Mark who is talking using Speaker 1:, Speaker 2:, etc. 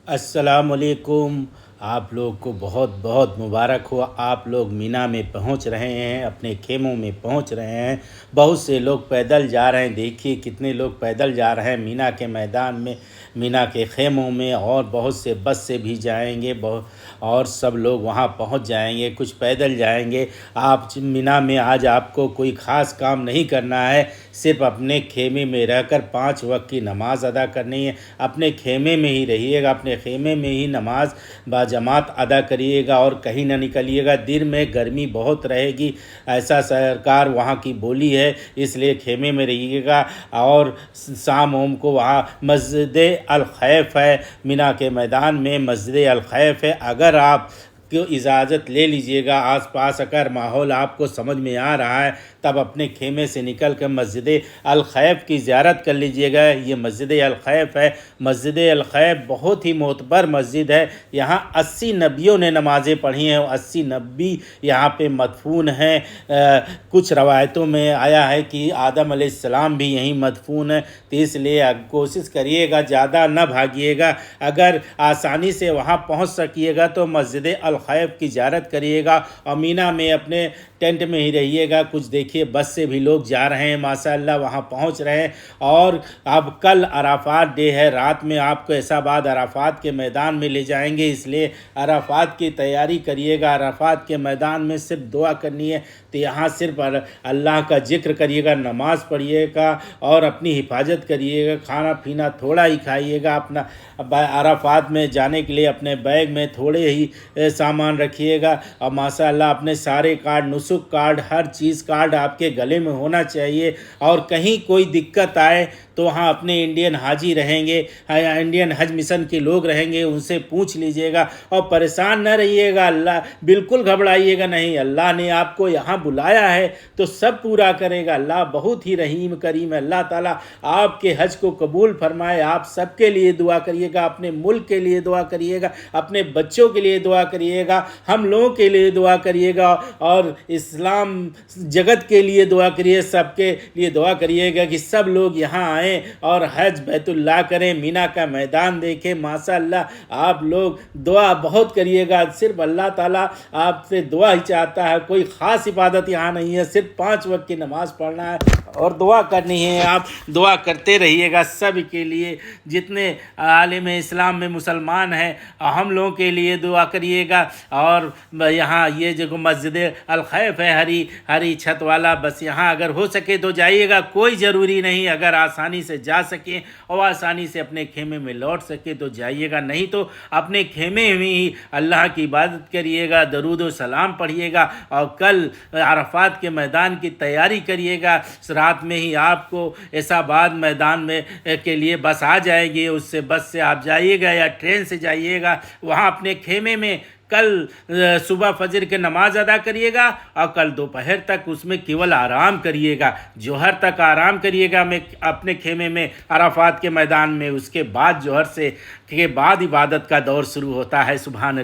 Speaker 1: अस्सलाम वालेकुम। आप लोग को बहुत बहुत मुबारक हो। आप लोग मीना में पहुंच रहे हैं, अपने खेमों में पहुंच रहे हैं। बहुत से लोग पैदल जा रहे हैं, देखिए कितने लोग पैदल जा रहे हैं मीना के मैदान में, मीना के खेमों में। और बहुत से बस से भी जाएंगे, और सब लोग वहां पहुंच जाएंगे, कुछ पैदल जाएंगे। आप मीना में आज आपको कोई ख़ास काम नहीं करना है, सिर्फ अपने खेमे में रहकर 5 वक्त की नमाज़ अदा करनी है। अपने खेमे में ही रहिएगा, अपने खेमे में ही नमाज बाजमात अदा करिएगा और कहीं ना निकलिएगा। दिन में गर्मी बहुत रहेगी, ऐसा सरकार वहाँ की बोली है, इसलिए खेमे में रहिएगा। और शाम ओम को वहाँ मस्जिद अल खैफ है, मीना के मैदान में मस्जिद अल खैफ है। अगर आप को इजाज़त ले लीजिएगा, आसपास अगर माहौल आपको समझ में आ रहा है तब अपने खेमे से निकल कर मस्जिद अल खैफ की ज़ियारत कर लीजिएगा। ये मस्जिद अल खैफ है। मस्जिद अल खैफ बहुत ही मोतबर मस्जिद है। यहाँ 80 नबियों ने नमाज़ें पढ़ी हैं, 80 नबी यहाँ पे मदफून हैं। कुछ रवायतों में आया है कि आदम अलैहिस्सलाम भी यहीं मदफून है। तो इसलिए कोशिश करिएगा, ज़्यादा न भागिएगा। अगर आसानी से वहाँ पहुँच सकिएगा तो मस्जिद अल खैफ की ज़ियारत करिएगा। और मीना में अपने टेंट में ही रहिएगा। कुछ देखिए बस से भी लोग जा रहे हैं, माशाअल्लाह वहाँ पहुँच रहे हैं। और अब कल अराफात डे है, रात में आपको ऐसाबाद अराफात के मैदान में ले जाएंगे, इसलिए अराफात की तैयारी करिएगा। अराफात के मैदान में सिर्फ दुआ करनी है, तो यहाँ सिर्फ अल्लाह का जिक्र करिएगा, नमाज़ पढ़िएगा और अपनी हिफाजत करिएगा। खाना पीना थोड़ा ही खाइएगा। अपना अराफात में जाने के लिए अपने बैग में थोड़े ही सामान रखिएगा। और माशाअल्लाह अपने सारे कार्ड, नुसुक कार्ड, हर चीज़ कार्ड आपके गले में होना चाहिए। और कहीं कोई दिक्कत आए तो वहाँ अपने इंडियन हाजी रहेंगे, इंडियन हज मिशन के लोग रहेंगे, उनसे पूछ लीजिएगा। और परेशान न रहिएगा, अल्लाह बिल्कुल घबराइएगा नहीं। अल्लाह ने आपको यहाँ बुलाया है तो सब पूरा करेगा। अल्लाह बहुत ही रहीम करीम है। अल्लाह ताला आपके हज को कबूल फरमाए। आप सबके लिए दुआ करिएगा, अपने मुल्क के लिए दुआ करिएगा, अपने बच्चों के लिए दुआ करिएगा, हम लोगों के लिए दुआ करिएगा और इस्लाम जगत के लिए दुआ करिए, सबके लिए दुआ करिएगा कि सब लोग यहाँ आएँ और हज बैतुल्लाह करें, मीना का मैदान देखें। माशाअल्लाह आप लोग दुआ बहुत करिएगा। सिर्फ अल्लाह ताला आपसे दुआ ही चाहता है, कोई ख़ास इबादत यहाँ नहीं है, सिर्फ 5 वक्त की नमाज़ पढ़ना है और दुआ करनी है। आप दुआ करते रहिएगा सब के लिए, जितने आलिम इस्लाम में मुसलमान हैं हम लोगों के लिए दुआ करिएगा। और यहाँ ये जो मस्जिद अल खैफ है, हरी छत वाला, बस यहाँ अगर हो सके तो जाइएगा। कोई ज़रूरी नहीं, अगर आसानी से जा सकें और आसानी से अपने खेमे में लौट सके तो जाइएगा, नहीं तो अपने खेमे में ही अल्लाह की इबादत करिएगा, दरूद व सलाम पढ़िएगा और कल अराफात के मैदान की तैयारी करिएगा। रात में ही आपको ऐसाबाद मैदान में के लिए बस आ जाएगी, उससे बस से आप जाइएगा या ट्रेन से जाइएगा। वहाँ अपने खेमे में कल सुबह फजर के नमाज अदा करिएगा और कल दोपहर तक उसमें केवल आराम करिएगा, जोहर तक आराम करिएगा मैं अपने खेमे में अराफात के मैदान में। उसके बाद जोहर से के बाद इबादत का दौर शुरू होता है। सुभान